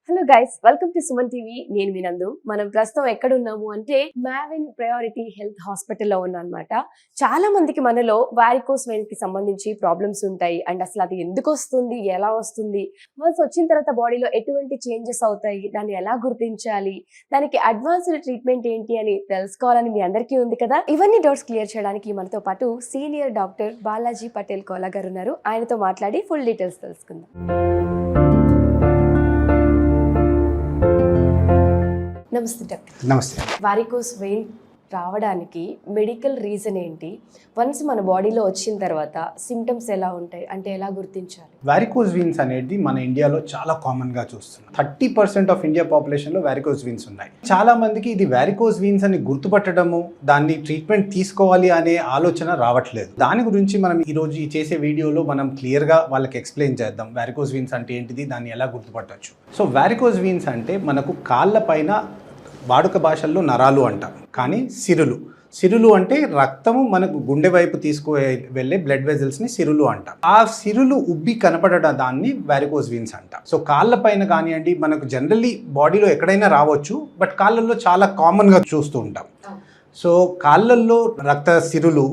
Hello guys, welcome to Suman TV. నేను వినందు. మనం ప్రస్తుతం ఎక్కడున్నాము అంటే మావిన్ ప్రయారిటీ హెల్త్ హాస్పిటల్లో ఉన్నాం అనమాట. చాలా మందికి మనలో వారికోస్ వెయిన్ కి సంబంధించి ప్రాబ్లమ్స్ ఉంటాయి. అండ్ అసలు అది ఎందుకు వస్తుంది, ఎలా వస్తుంది, వన్స్ వచ్చిన తర్వాత బాడీలో ఎటువంటి చేంజెస్ అవుతాయి, దాన్ని ఎలా గుర్తించాలి, దానికి అడ్వాన్స్డ్ ట్రీట్మెంట్ ఏంటి అని తెలుసుకోవాలని మీ అందరికీ ఉంది కదా. ఇవన్నీ డౌట్స్ క్లియర్ చేయడానికి మనతో పాటు సీనియర్ డాక్టర్ బాలాజీ పటేల్ కోలా గారు ఉన్నారు. ఆయనతో మాట్లాడి ఫుల్ డీటెయిల్స్ తెలుసుకుందాం. నమస్తే డాక్టర్. నమస్తే. వారికోస్ వెయిన్ రావడానికి మెడికల్ రీజన్ ఏంటి? వన్స్ మన బాడీలో వచ్చిన తర్వాత సిమ్టమ్స్ ఎలా ఉంటాయి, అంటే ఎలా గుర్తించాలి? వారికోస్ వీన్స్ అనేది మన ఇండియాలో చాలా కామన్గా చూస్తున్నాం. 30% ఆఫ్ ఇండియా పాపులేషన్లో వారికోస్ వీన్స్ ఉన్నాయి. చాలా మందికి ఇది వారికోస్ వీన్స్ అని గుర్తుపట్టడము, దాన్ని ట్రీట్మెంట్ తీసుకోవాలి అనే ఆలోచన రావట్లేదు. దాని గురించి మనం ఈరోజు చేసే వీడియోలో మనం క్లియర్గా వాళ్ళకి ఎక్స్ప్లెయిన్ చేద్దాం. వారికోస్ వీన్స్ అంటే ఏంటిది, దాన్ని ఎలా గుర్తుపట్టవచ్చు. సో వారికోస్ వీన్స్ అంటే మనకు కాళ్ళ పైన వాడుక భాషల్లో నరాలు అంటాం, కానీ సిరులు అంటే రక్తము మనకు గుండె వైపు వెళ్ళే బ్లడ్ వెజల్స్ని సిరులు అంటాం. ఆ సిరులు ఉబ్బి కనపడడం దాన్ని వారికోస్ వీన్స్ అంటాం. సో కాళ్ళ పైన కానివ్వండి, మనకు జనరల్లీ బాడీలో ఎక్కడైనా రావచ్చు, బట్ కాళ్ళల్లో చాలా కామన్గా చూస్తూ ఉంటాం. సో కాళ్ళల్లో రక్త సిరులు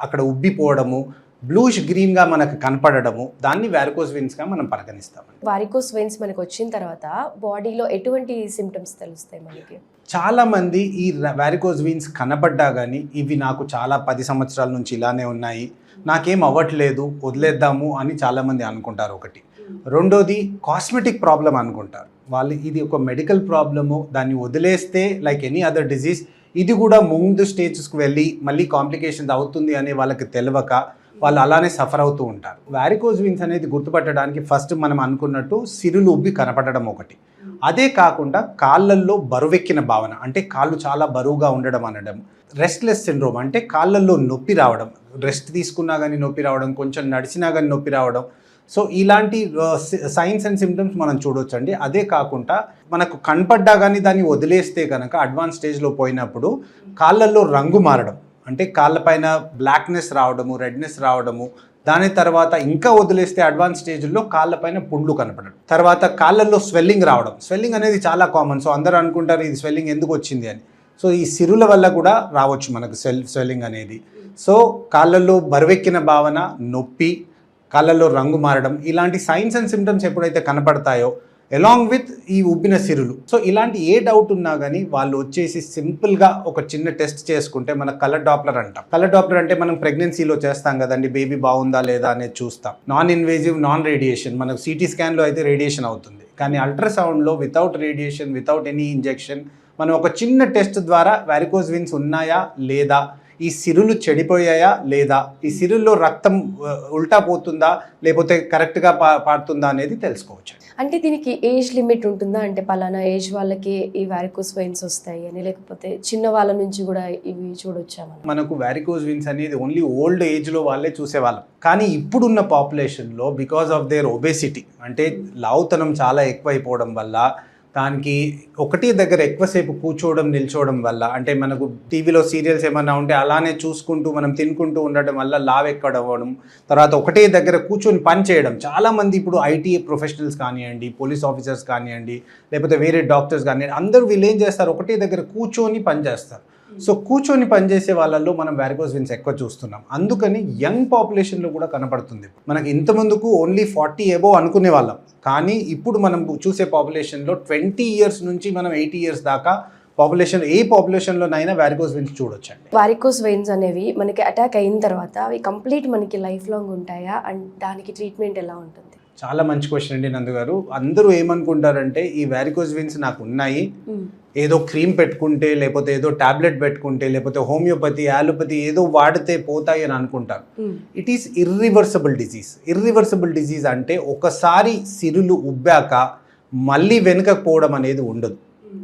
అక్కడ ఉబ్బిపోవడము, బ్లూష్ గ్రీన్గా మనకు కనపడము, దాన్ని వారికోస్ వెయిన్స్గా మనం పరిగణిస్తాం. వారికోస్ వెయిన్స్ మనకు వచ్చిన తర్వాత బాడీలో ఎటువంటి సిమ్టమ్స్ తెలుస్తాయి మనకి? చాలా మంది ఈ వారికోస్ వెయిన్స్ కనపడ్డా కానీ ఇవి నాకు చాలా 10 సంవత్సరాల నుంచి ఇలానే ఉన్నాయి, నాకేం అవ్వట్లేదు, వదిలేద్దాము అని చాలామంది అనుకుంటారు. ఒకటి. రెండోది కాస్మెటిక్ ప్రాబ్లం అనుకుంటారు వాళ్ళు. ఇది ఒక మెడికల్ ప్రాబ్లము, దాన్ని వదిలేస్తే లైక్ ఎనీ అదర్ డిజీజ్ ఇది కూడా ముందు స్టేజెస్కి వెళ్ళి మళ్ళీ కాంప్లికేషన్స్ అవుతుంది అనే వాళ్ళకి తెలియక వాళ్ళు అలానే సఫర్ అవుతూ ఉంటారు. వారికోస్ వీన్స్ అనేది గుర్తుపట్టడానికి ఫస్ట్ మనం అనుకున్నట్టు సిరులు ఉబ్బి కనపడడం ఒకటి. అదే కాకుండా కాళ్ళల్లో బరువెక్కిన భావన, అంటే కాళ్ళు చాలా బరువుగా ఉండడం అనడం. రెస్ట్లెస్ సిండ్రోమ్ అంటే కాళ్ళల్లో నొప్పి రావడం, రెస్ట్ తీసుకున్నా కానీ నొప్పి రావడం, కొంచెం నడిచినా కానీ నొప్పి రావడం. సో ఇలాంటి సైన్స్ అండ్ సిమ్టమ్స్ మనం చూడొచ్చండి. అదే కాకుండా మనకు కనపడ్డా కానీ దాన్ని వదిలేస్తే కనుక అడ్వాన్స్ స్టేజ్లో పోయినప్పుడు కాళ్ళల్లో రంగు మారడం, అంటే కాళ్ళపైన బ్లాక్నెస్ రావడము, రెడ్నెస్ రావడము. దాని తర్వాత ఇంకా వదిలేస్తే అడ్వాన్స్ స్టేజ్లో కాళ్ళపైన పుండ్లు కనపడడం, తర్వాత కాళ్ళల్లో స్వెల్లింగ్ రావడం. స్వెల్లింగ్ అనేది చాలా కామన్. సో అందరూ అనుకుంటారు ఇది స్వెల్లింగ్ ఎందుకు వచ్చింది అని. సో ఈ సిరుల వల్ల కూడా రావచ్చు మనకు స్వెల్లింగ్ అనేది. సో కాళ్ళల్లో బరువెక్కిన భావన, నొప్పి, కాళ్ళల్లో రంగు మారడం, ఇలాంటి సైన్స్ అండ్ సిమ్టమ్స్ ఎప్పుడైతే కనపడతాయో అలాంగ్ విత్ ఈ ఉబ్బిన సిరులు. సో ఇలాంటి ఏ డౌట్ ఉన్నా కానీ వాళ్ళు వచ్చేసి సింపుల్గా ఒక చిన్న టెస్ట్ చేసుకుంటే, మన కలర్ డాప్లర్ అంటాం. కలర్ డాప్లర్ అంటే మనం ప్రెగ్నెన్సీలో చేస్తాం కదండి, బేబీ బాగుందా లేదా అనేది చూస్తాం. Non invasive, non radiation. మనకు సిటీ స్కాన్లో అయితే రేడియేషన్ అవుతుంది, కానీ అల్ట్రాసౌండ్లో without radiation, without any injection మనం ఒక చిన్న టెస్ట్ ద్వారా వారికోస్ వీన్స్ ఉన్నాయా లేదా, ఈ సిరులు చెడిపోయాయా లేదా, ఈ సిరుల్లో రక్తం ఉల్టా పోతుందా లేకపోతే కరెక్ట్గా పారుతుందా అనేది తెలుసుకోవచ్చు. అంటే దీనికి ఏజ్ లిమిట్ ఉంటుందా? అంటే పలానా ఏజ్ వాళ్ళకి ఈ వారికోస్ వెయిన్స్ వస్తాయి అని, లేకపోతే చిన్న వాళ్ళ నుంచి కూడా ఇవి చూడొచ్చా? మనకు వారికోస్ వెయిన్స్ అనేది ఓన్లీ ఓల్డ్ ఏజ్లో వాళ్ళే చూసేవాళ్ళం, కానీ ఇప్పుడున్న పాపులేషన్లో బికాస్ ఆఫ్ దేర్ ఒబేసిటీ, అంటే లావుతనం చాలా ఎక్కువైపోవడం వల్ల, దానికి ఒకటే దగ్గర ఎక్కువసేపు కూర్చోవడం, నిల్చోవడం వల్ల, అంటే మనకు టీవీలో సీరియల్స్ ఏమన్నా ఉంటే అలానే చూసుకుంటూ మనం తినుకుంటూ ఉండడం వల్ల లావెక్కడవడం, తర్వాత ఒకటే దగ్గర కూర్చొని పని చేయడం. చాలామంది ఇప్పుడు ఐటీ ప్రొఫెషనల్స్ కానివ్వండి, పోలీస్ ఆఫీసర్స్ కానివ్వండి, లేకపోతే వేరే డాక్టర్స్ కానివ్వండి, అందరూ వీళ్ళు ఏం చేస్తారు, ఒకటే దగ్గర కూర్చొని పని చేస్తారు. సో కూర్చొని పనిచేసే వాళ్ళల్లో మనం వారికోస్ వీన్స్ ఎక్కువ చూస్తున్నాం. అందుకని యంగ్ పాపులేషన్లో కూడా కనపడుతుంది. మనకి ఇంత ముందుకు ఓన్లీ 40 అబోవ్ అనుకునే వాళ్ళం, కానీ ఇప్పుడు మనం చూసే పాపులేషన్లో 20 ఇయర్స్ నుంచి మనం 80 ఇయర్స్ దాకా పాపులేషన్, ఏ పాపులేషన్లోనైనా వారికోస్ వీన్స్ చూడొచ్చండి. వారికోస్ వెయిన్స్ అనేవి మనకి అటాక్ అయిన తర్వాత అవి కంప్లీట్ మనకి లైఫ్ లాంగ్ ఉంటాయా, అండ్ దానికి ట్రీట్మెంట్ ఎలా ఉంటుంది? చాలా మంచి క్వశ్చన్ అండి నందు గారు. అందరూ ఏమనుకుంటారంటే ఈ వారికోస్ వీన్స్ నాకు ఉన్నాయి, ఏదో క్రీమ్ పెట్టుకుంటే, లేకపోతే ఏదో టాబ్లెట్ పెట్టుకుంటే, లేకపోతే హోమియోపతి, యాలోపతి ఏదో వాడితే పోతాయి అని అనుకుంటారు. It is irreversible disease. Irreversible disease అంటే ఒకసారి సిరులు ఉబ్బాక మళ్ళీ వెనుకకు పోవడం అనేది ఉండదు.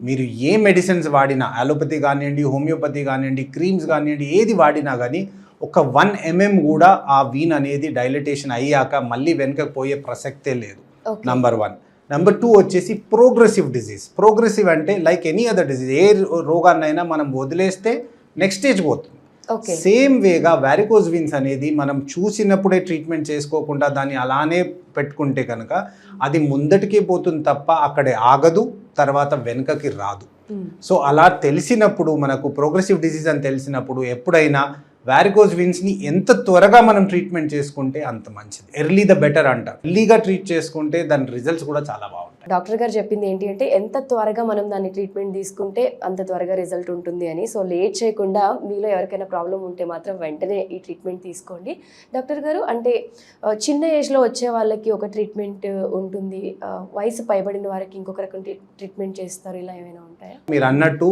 మీరు ఏ మెడిసిన్స్ వాడినా, యాలోపతి కానివ్వండి, హోమియోపతి కానివ్వండి, క్రీమ్స్ కానివ్వండి, ఏది వాడినా కానీ ఒక 1 mm కూడా ఆ వీన్ అనేది డైలటేషన్ అయ్యాక మళ్ళీ వెనుకకు పోయే ప్రసక్తే లేదు. నంబర్ 1. నెంబర్ 2 వచ్చేసి ప్రోగ్రెసివ్ డిజీజ్. ప్రోగ్రెసివ్ అంటే లైక్ ఎనీ అదర్ డిజీజ్, ఏ రోగాన్నైనా మనం వదిలేస్తే నెక్స్ట్ స్టేజ్ పోతుంది. ఓకే. సేమ్ వేగా వారికోజ్ వీన్స్ అనేది మనం చూసినప్పుడే ట్రీట్మెంట్ చేసుకోకుండా దాన్ని అలానే పెట్టుకుంటే కనుక అది ముందటికే పోతుంది తప్ప అక్కడే ఆగదు, తర్వాత వెనుకకి రాదు. సో అలా తెలిసినప్పుడు, మనకు ప్రోగ్రెసివ్ డిసీజ్ అని తెలిసినప్పుడు ఎప్పుడైనా వారికోజ్ వీన్స్ని ఎంత త్వరగా మనం ట్రీట్మెంట్ చేసుకుంటే అంత మంచిది. ఎర్లీ ద బెటర్ అంటారు. ఎర్లీగా ట్రీట్ చేసుకుంటే దాని రిజల్ట్స్ కూడా చాలా బాగుంటాయి. డాక్టర్ గారు చెప్పింది ఏంటి అంటే ఎంత త్వరగా మనం దాన్ని ట్రీట్మెంట్ తీసుకుంటే అంత త్వరగా రిజల్ట్ ఉంటుంది అని. సో లేట్ చేయకుండా మీలో ఎవరికైనా ప్రాబ్లం ఉంటే మాత్రం వెంటనే ఈ ట్రీట్మెంట్ తీసుకోండి. డాక్టర్ గారు, అంటే చిన్న ఏజ్లో వచ్చే వాళ్ళకి ఒక ట్రీట్మెంట్ ఉంటుంది, వయసు పైబడిన వారికి ఇంకొక రకం ట్రీట్మెంట్ చేస్తారు, ఇలా ఏమైనా ఉంటాయా? మీరు అన్నట్టు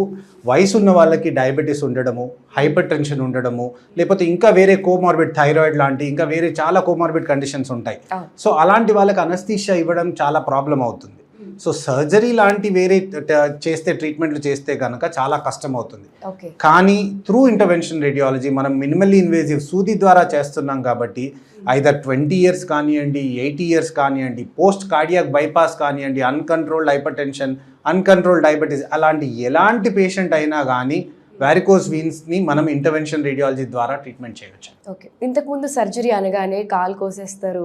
వయసు ఉన్న వాళ్ళకి డయాబెటీస్ ఉండడము, హైపర్ టెన్షన్ ఉండడము, లేకపోతే ఇంకా వేరే కోమార్బిడ్ థైరాయిడ్ లాంటి ఇంకా వేరే చాలా కోమార్బిడ్ కండిషన్స్ ఉంటాయి. సో అలాంటి వాళ్ళకి అనస్థీషియా ఇవ్వడం చాలా ప్రాబ్లం అవుతుంది. సో సర్జరీ లాంటి వేరే చేస్తే ట్రీట్మెంట్లు చేస్తే కనుక చాలా కష్టం అవుతుంది. కానీ త్రూ ఇంటర్వెన్షన్ రేడియాలజీ మనం మినిమల్లీ ఇన్వేజివ్ సూది ద్వారా చేస్తున్నాం కాబట్టి ఐదర్ 20 years కానివ్వండి, 80 years కానివ్వండి, పోస్ట్ కార్డియాక్ బైపాస్ కానివ్వండి, uncontrolled hyper tension, uncontrolled diabetes, అలాంటి ఎలాంటి పేషెంట్ అయినా కానీ వారికోజ్ వీన్స్ని మనం ఇంటర్వెన్షన్ రేడియాలజీ ద్వారా ట్రీట్మెంట్ చేయవచ్చు. ఓకే. ఇంతకుముందు సర్జరీ అనగానే కాలు కోసేస్తారు,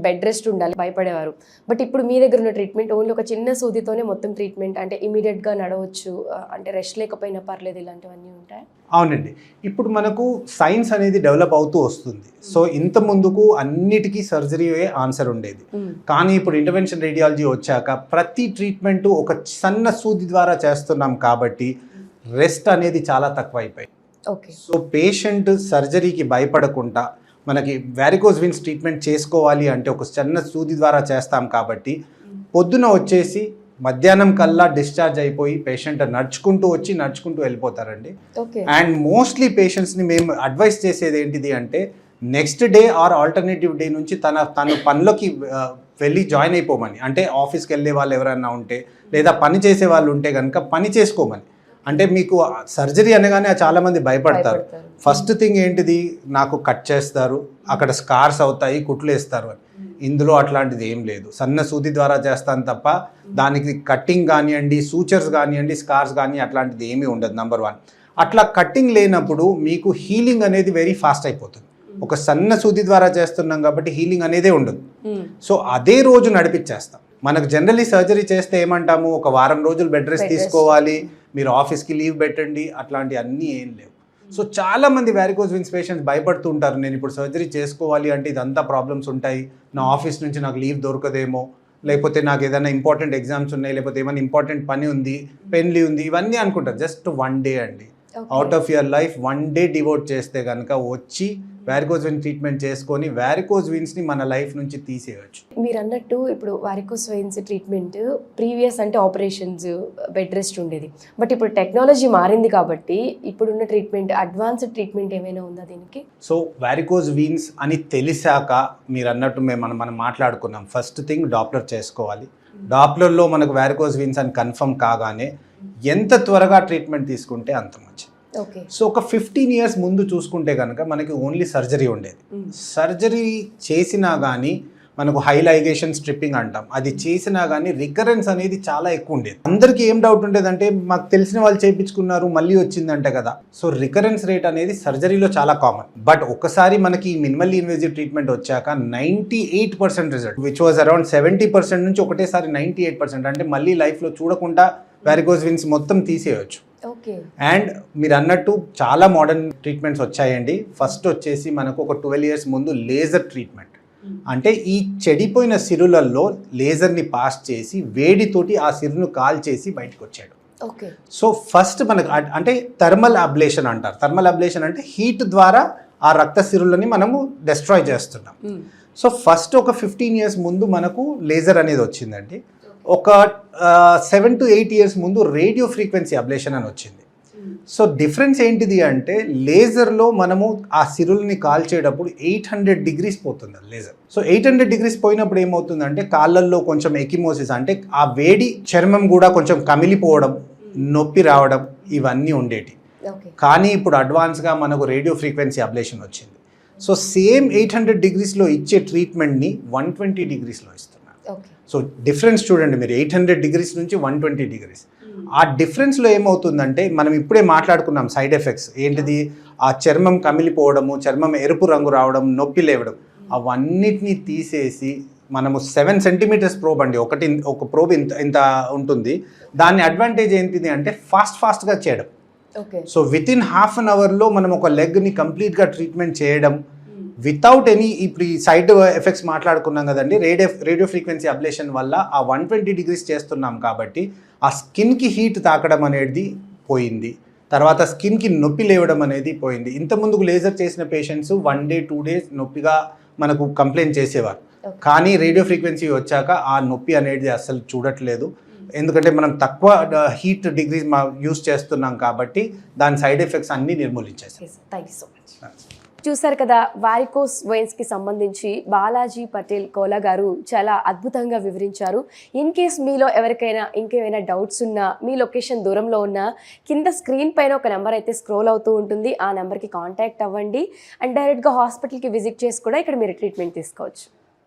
బెడ్ రెస్ట్ ఉండాలి, భయపడేవారు. బట్ ఇప్పుడు మీ దగ్గర ఉన్న ట్రీట్మెంట్ ఓన్లీ ఒక చిన్న సూదితోనే మొత్తం ట్రీట్మెంట్, అంటే ఇమీడియట్గా నడవచ్చు, అంటే రెస్ట్ లేకపోయినా పర్లేదు, ఇలాంటివన్నీ ఉంటాయి. అవునండి. ఇప్పుడు మనకు సైన్స్ అనేది డెవలప్ అవుతూ వస్తుంది. సో ఇంత ముందుకు అన్నిటికీ సర్జరీయే ఆన్సర్ ఉండేది. కానీ ఇప్పుడు ఇంటర్వెన్షన్ రేడియాలజీ వచ్చాక ప్రతి ట్రీట్మెంట్ ఒక సన్న సూది ద్వారా చేస్తున్నాం కాబట్టి రెస్ట్ అనేది చాలా తక్కువ అయిపోయింది. సో పేషెంట్ సర్జరీకి భయపడకుండా మనకి వారికోజ్ వీన్స్ ట్రీట్మెంట్ చేసుకోవాలి అంటే ఒక చిన్న సూది ద్వారా చేస్తాం కాబట్టి పొద్దున వచ్చేసి మధ్యాహ్నం కల్లా డిశ్చార్జ్ అయిపోయి పేషెంట్ నడుచుకుంటూ వచ్చి నడుచుకుంటూ వెళ్ళిపోతారండి. అండ్ మోస్ట్లీ పేషెంట్స్ని మేము అడ్వైస్ చేసేది ఏంటిది అంటే next day or alternative day నుంచి తన పనిలోకి వెళ్ళి జాయిన్ అయిపోమని. అంటే ఆఫీస్కి వెళ్ళే వాళ్ళు ఎవరైనా ఉంటే లేదా పని చేసే వాళ్ళు ఉంటే కనుక పని చేసుకోమని. అంటే మీకు సర్జరీ అనగానే చాలామంది భయపడతారు. ఫస్ట్ థింగ్ ఏంటిది, నాకు కట్ చేస్తారు, అక్కడ స్కార్స్ అవుతాయి, కుట్లు వేస్తారు అని. ఇందులో అట్లాంటిది ఏం లేదు. సన్న సూది ద్వారా చేస్తాను తప్ప దానికి కట్టింగ్ కానివ్వండి, సూచర్స్ కానివ్వండి, స్కార్స్ కానీ అట్లాంటిది ఏమీ ఉండదు. నెంబర్ 1. అట్లా కట్టింగ్ లేనప్పుడు మీకు హీలింగ్ అనేది వెరీ ఫాస్ట్ అయిపోతుంది. ఒక సన్న సూది ద్వారా చేస్తున్నాం కాబట్టి హీలింగ్ అనేదే ఉండదు. సో అదే రోజు నడిపించేస్తాం. మనకు జనరల్లీ సర్జరీ చేస్తే ఏమంటాము, ఒక వారం రోజులు బెడ్ రెస్ట్ తీసుకోవాలి, మీరు ఆఫీస్కి లీవ్ పెట్టండి, అట్లాంటి అన్నీ ఏం లేవు. సో చాలామంది వారికోజ్ వీన్స్ పేషెంట్స్ భయపడుతూ ఉంటారు, నేను ఇప్పుడు సర్జరీ చేసుకోవాలి అంటే ఇదంతా ప్రాబ్లమ్స్ ఉంటాయి, నా ఆఫీస్ నుంచి నాకు లీవ్ దొరకదేమో, లేకపోతే నాకు ఏదైనా ఇంపార్టెంట్ ఎగ్జామ్స్ ఉన్నాయి, లేకపోతే ఏమైనా ఇంపార్టెంట్ పని ఉంది, పెన్ లీవ్ ఉంది, ఇవన్నీ అనుకుంటారు. జస్ట్ 1 day అండి. Out of your life 1 day devout చేస్తే కనుక వచ్చి వారికోజ్ వీన్స్ ట్రీట్మెంట్ చేసుకొని వారికోజ్ వీన్స్ని మన లైఫ్ నుంచి తీసేయచ్చు. మీరు అన్నట్టు ఇప్పుడు వారికోజ్ వెయిన్స్ ట్రీట్మెంట్ ప్రీవియస్ అంటే ఆపరేషన్స్, బెడ్ రెస్ట్ ఉండేది. బట్ ఇప్పుడు టెక్నాలజీ మారింది కాబట్టి ఇప్పుడున్న ట్రీట్మెంట్, అడ్వాన్స్డ్ ట్రీట్మెంట్ ఏమైనా ఉందా దీనికి? సో వారికోజ్ వీన్స్ అని తెలిసాక మీరు అన్నట్టు మనం మాట్లాడుకున్నాం. ఫస్ట్ థింగ్ డాప్లర్ చేసుకోవాలి. డాప్లర్లో మనకు వారికోజ్ వీన్స్ అని కన్ఫర్మ్ కాగానే ఎంత త్వరగా ట్రీట్మెంట్ తీసుకుంటే అంత మంచిది. సో ఒక 15 years ముందు చూసుకుంటే కనుక మనకి ఓన్లీ సర్జరీ ఉండేది. సర్జరీ చేసినా కానీ మనకు హై లైగేషన్ స్ట్రిప్పింగ్ అంటాం, అది చేసినా కానీ రికరెన్స్ అనేది చాలా ఎక్కువ ఉండేది. అందరికీ ఏం డౌట్ ఉండేదంటే మాకు తెలిసిన వాళ్ళు చేయించుకున్నారు మళ్ళీ వచ్చిందంటే కదా. సో రికరెన్స్ రేట్ అనేది సర్జరీలో చాలా కామన్. బట్ ఒకసారి మనకి మినిమల్లీ ఇన్వేజివ్ ట్రీట్మెంట్ వచ్చాక 98% రిజల్ట్, విచ్ వాజ్ అరౌండ్ 70% నుంచి ఒకటేసారి 98%, అంటే మళ్ళీ లైఫ్లో చూడకుండా వారికోజ్ వీన్స్ మొత్తం తీసేయచ్చు. అండ్ మీరు అన్నట్టు చాలా మోడర్న్ ట్రీట్మెంట్స్ వచ్చాయండి. ఫస్ట్ వచ్చేసి మనకు ఒక 12 years ముందు లేజర్ ట్రీట్మెంట్, అంటే ఈ చెడిపోయిన సిరులలో లేజర్ని పాస్ చేసి వేడితోటి ఆ సిరును కాల్చేసి బయటకు వచ్చాడు. సో ఫస్ట్ మనకు అంటే థర్మల్ అబ్లేషన్ అంటారు. థర్మల్ అబ్లేషన్ అంటే హీట్ ద్వారా ఆ రక్త సిరులని మనము డెస్ట్రాయ్ చేస్తున్నాం. సో ఫస్ట్ ఒక 15 years ముందు మనకు లేజర్ అనేది వచ్చిందండి. ఒక 7 to 8 years ముందు రేడియో ఫ్రీక్వెన్సీ అబ్లేషన్ అని వచ్చింది. సో డిఫరెన్స్ ఏంటిది అంటే లేజర్లో మనము ఆ సిరుల్ని కాల్చేటప్పుడు 800 degrees పోతుంది లేజర్. సో 800 degrees పోయినప్పుడు ఏమవుతుందంటే కాళ్ళల్లో కొంచెం ఎకిమోసిస్, అంటే ఆ వేడి చర్మం కూడా కొంచెం కమిలిపోవడం, నొప్పి రావడం, ఇవన్నీ ఉండేటి. కానీ ఇప్పుడు అడ్వాన్స్గా మనకు రేడియో ఫ్రీక్వెన్సీ అబ్లేషన్ వచ్చింది. సో సేమ్ 800 degreesలో ఇచ్చే ట్రీట్మెంట్ని 120 degreesలో ఇస్తున్నారు. ఓకే. సో డిఫరెన్స్ చూడండి మీరు, 800 డిగ్రీస్ నుంచి 120 డిగ్రీస్. ఆ డిఫరెన్స్లో ఏమవుతుందంటే మనం ఇప్పుడే మాట్లాడుకున్నాం సైడ్ ఎఫెక్ట్స్ ఏంటిది, ఆ చర్మం కమిలిపోవడము, చర్మం ఎరుపు రంగు రావడం, నొప్పి లేవడం, అవన్నిటిని తీసేసి మనము 7 సెంటీమీటర్స్ ప్రోబ్ అండి, ఒక ప్రోబ్ ఇంత ఉంటుంది. దాని అడ్వాంటేజ్ ఏంటిది అంటే ఫాస్ట్గా చేయడం. Okay. So with in half an అవర్లో మనం ఒక లెగ్ని కంప్లీట్గా ట్రీట్మెంట్ చేయడం వితౌట్ ఎనీ, ఇప్పుడు ఈ సైడ్ ఎఫెక్ట్స్ మాట్లాడుకున్నాం కదండి, రేడియో ఫ్రీక్వెన్సీ అబ్లేషన్ వల్ల ఆ 120 డిగ్రీస్ చేస్తున్నాం కాబట్టి ఆ స్కిన్కి హీట్ తాకడం అనేది పోయింది. తర్వాత స్కిన్కి నొప్పి లేవడం అనేది పోయింది. ఇంతకుముందుకు లేజర్ చేసిన పేషెంట్స్ 1 డే 2 డేస్ నొప్పిగా మనకు కంప్లైంట్ చేసేవారు. కానీ రేడియో ఫ్రీక్వెన్సీ వచ్చాక ఆ నొప్పి అనేది అస్సలు చూడట్లేదు. ఎందుకంటే మనం తక్కువ హీట్ డిగ్రీస్ యూస్ చేస్తున్నాం కాబట్టి దాని సైడ్ ఎఫెక్ట్స్ అన్నీ నిర్మూలించేసాం. Thank you so much. చూసారు కదా, వారికోస్ వెయిన్స్కి సంబంధించి బాలాజీ పటేల్ కోలా గారు చాలా అద్భుతంగా వివరించారు. ఇన్ కేస్ మీలో ఎవరికైనా ఇంకేమైనా డౌట్స్ ఉన్నా, మీ లొకేషన్ దూరంలో ఉన్నా, కింద స్క్రీన్ పైన ఒక నెంబర్ అయితే స్క్రోల్ అవుతూ ఉంటుంది. ఆ నెంబర్కి కాంటాక్ట్ అవ్వండి అండ్ డైరెక్ట్గా హాస్పిటల్కి విజిట్ చేసి కూడా ఇక్కడ మీరు ట్రీట్మెంట్ తీసుకోవచ్చు.